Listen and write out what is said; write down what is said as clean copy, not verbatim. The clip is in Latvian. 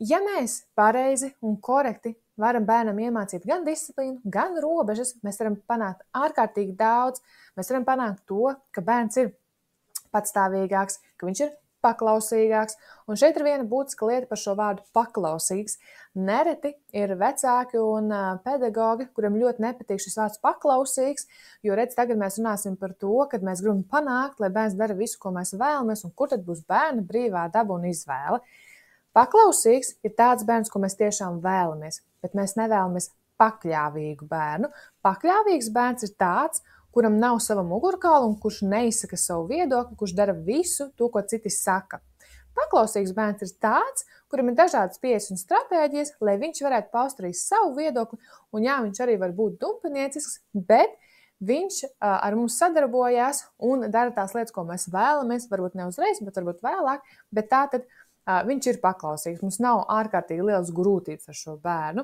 Ja mēs pareizi un korekti varam bērnam iemācīt gan disciplīnu, gan robežas, mēs varam panākt ārkārtīgi daudz. Mēs varam panākt to, ka bērns ir patstāvīgāks, ka viņš ir paklausīgāks. Un šeit ir viena būtiska lieta par šo vārdu paklausīgs. Nereti ir vecāki un pedagogi, kuriem ļoti nepatīk šis vārds paklausīgs, jo redz, tagad mēs runāsim par to, kad mēs gribam panākt, lai bērns dara visu, ko mēs vēlamies, un kur tad būs bērna brīvā daba un izvēle. Paklausīgs ir tāds bērns, ko mēs tiešām vēlamies, bet mēs nevēlamies pakļāvīgu bērnu. Pakļāvīgs bērns ir tāds, kuram nav sava mugurkaula un kurš neizsaka savu viedokli, kurš dara visu to, ko citi saka. Paklausīgs bērns ir tāds, kuram ir dažādas pieejas un stratēģijas, lai viņš varētu paust arī savu viedokli, un jā, viņš arī var būt dumpiniecisks, bet viņš ar mums sadarbojās un dara tās lietas, ko mēs vēlamies, varbūt ne uzreiz, bet varbūt vēlāk, bet tā tad viņš ir paklausīgs. Mums nav ārkārtīgi liels grūtības ar šo bērnu.